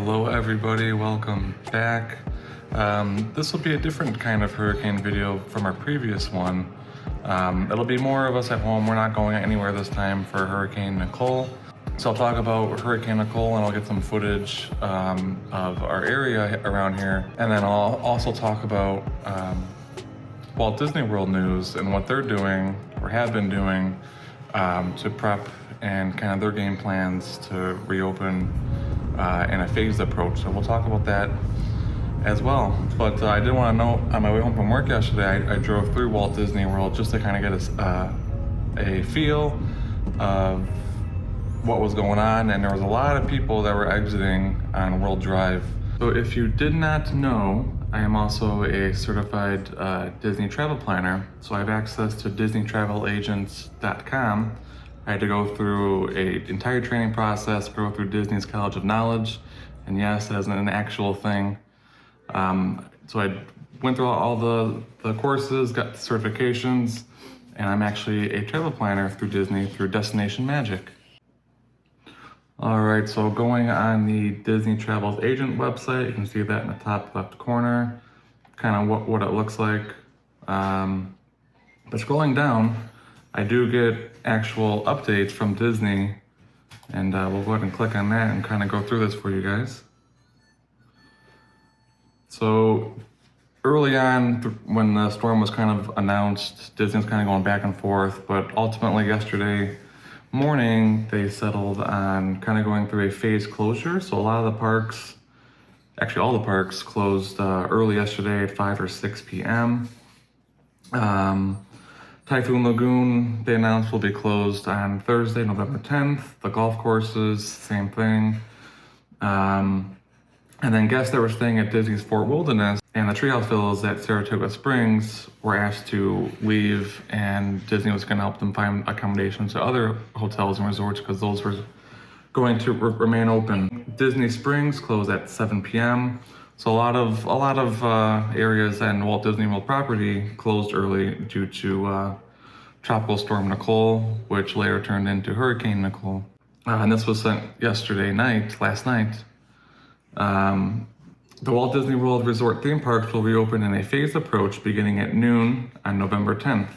Hello everybody, welcome back. This will be a different kind of hurricane video from our previous one. It'll be more of us at home. We're not going anywhere this time for Hurricane Nicole. So I'll talk about Hurricane Nicole and I'll get some footage of our area around here. And then I'll also talk about Walt Disney World news and what they're doing or have been doing to prep and kind of their game plans to reopen in a phased approach. So we'll talk about that as well. But I did want to note, on my way home from work yesterday, I drove through Walt Disney World just to kind of get a feel of what was going on, and there was a lot of people that were exiting on World Drive. So if you did not know, I am also a certified Disney travel planner. So I have access to DisneyTravelAgents.com. I had to go through an entire training process, go through Disney's College of Knowledge, and yes, that is an actual thing. So I went through all the courses, got the certifications, and I'm actually a travel planner through Disney, through Destination Magic. All right, so going on the Disney Travel's Agent website, you can see that in the top left corner, kind of what it looks like. But scrolling down, I do get actual updates from Disney, and we'll go ahead and click on that and kind of go through this for you guys. So early on, when the storm was kind of announced, Disney was kind of going back and forth, but ultimately yesterday morning, they settled on kind of going through a phased closure. So a lot of the parks, actually all the parks, closed early yesterday at 5 or 6 p.m. Typhoon Lagoon, they announced, will be closed on Thursday, November 10th. The golf courses, same thing. And then guests that were staying at Disney's Fort Wilderness and the Treehouse Villas at Saratoga Springs were asked to leave, and Disney was going to help them find accommodations to other hotels and resorts because those were going to remain open. Disney Springs closed at 7 p.m. So a lot of areas in Walt Disney World property closed early due to Tropical Storm Nicole, which later turned into Hurricane Nicole. And this was sent last night. The Walt Disney World Resort theme parks will reopen in a phased approach beginning at noon on November 10th.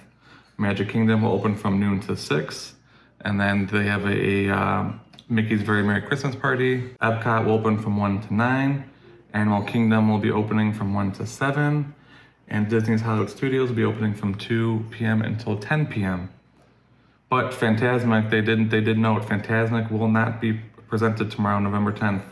Magic Kingdom will open from noon to 6, and then they have a Mickey's Very Merry Christmas Party. Epcot will open from 1 to 9. Animal Kingdom will be opening from 1 to 7, and Disney's Hollywood Studios will be opening from 2 p.m. until 10 p.m. But Fantasmic, they did note Fantasmic will not be presented tomorrow, November 10th,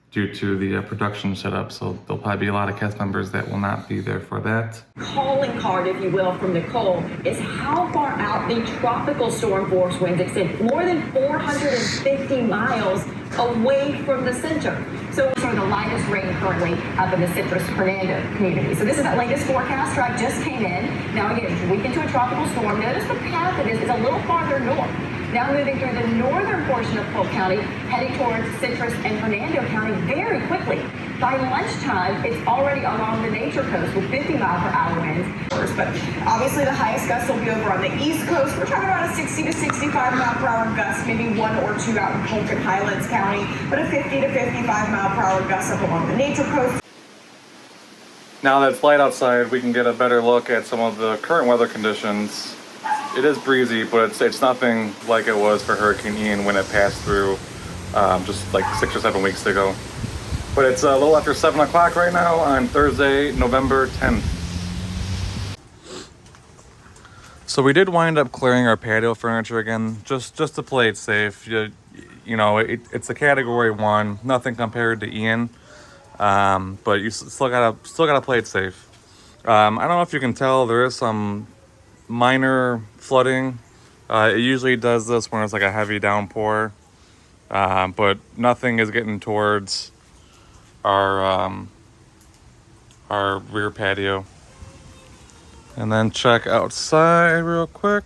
due to the production setup. So there'll probably be a lot of cast members that will not be there for that. Calling card, if you will, from Nicole is how far out the tropical storm force winds extend. More than 450 miles away from the center. So we're the lightest rain currently up in the Citrus Fernando community. So this is that latest forecast track just came in. Now again, it's weak into a tropical storm. Notice the path it is a little farther north. Now moving through the northern portion of Polk County, heading towards Citrus and Fernando County very quickly. By lunchtime, it's already along the nature coast with 50-mile-per-hour winds. But obviously the highest gusts will be over on the east coast. We're talking about a 60 to 65-mile-per-hour gust, maybe 1 or 2 out in Polk and Highlands County, but a 50 to 55-mile-per-hour gust up along the nature coast. Now that it's light outside, we can get a better look at some of the current weather conditions. It is breezy, but it's nothing like it was for Hurricane Ian when it passed through just like 6 or 7 weeks ago. But it's a little after 7 o'clock right now on Thursday, November 10th. So we did wind up clearing our patio furniture again, just to play it safe. You know, it's a category 1, nothing compared to Ian, but you still gotta play it safe. I don't know if you can tell, there is some minor flooding. It usually does this when it's like a heavy downpour, but nothing is getting towards our rear patio. And then check outside real quick.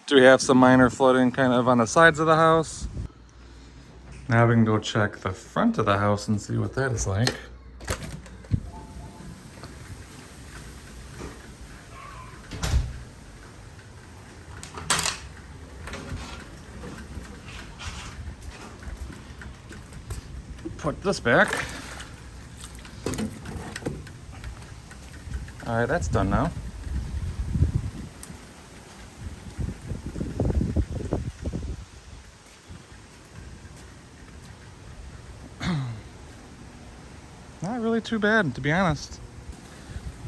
Do we have some minor flooding kind of on the sides of the house? Now we can go check the front of the house and see what that is like. put this back. All right, that's done now. Not really too bad, to be honest.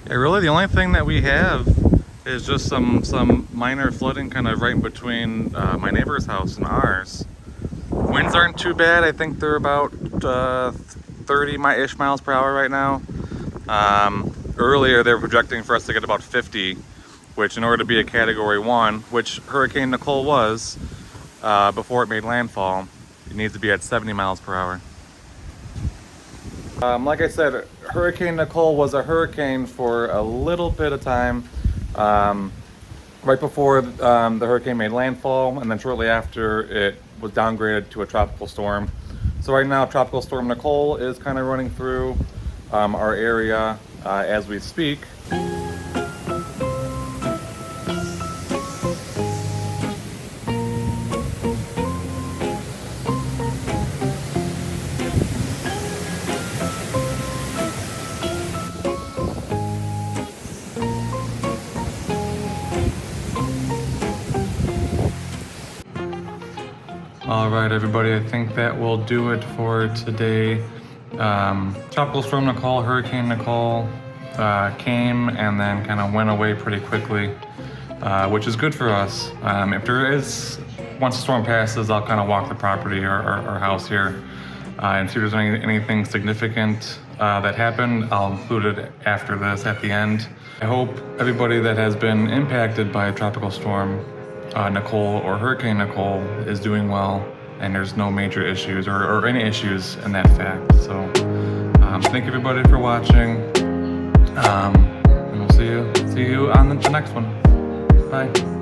Yeah, really the only thing that we have is just some minor flooding kind of right in between my neighbor's house and ours. Winds aren't too bad. I think they're about 30-ish miles per hour right now. Earlier they were projecting for us to get about 50, which in order to be a Category 1, which Hurricane Nicole was before it made landfall, it needs to be at 70 miles per hour. Like I said, Hurricane Nicole was a hurricane for a little bit of time, right before the hurricane made landfall, and then shortly after it was downgraded to a tropical storm. So right now, Tropical Storm Nicole is kind of running through our area as we speak. All right, everybody, I think that will do it for today. Tropical Storm Nicole, Hurricane Nicole came and then kind of went away pretty quickly, which is good for us. If there is, once the storm passes, I'll kind of walk the property or our house here and see if there's anything significant that happened. I'll include it after this at the end. I hope everybody that has been impacted by Tropical Storm Nicole or Hurricane Nicole is doing well, and there's no major issues or any issues in that fact. So thank you everybody for watching, and we'll see you on the next one. Bye.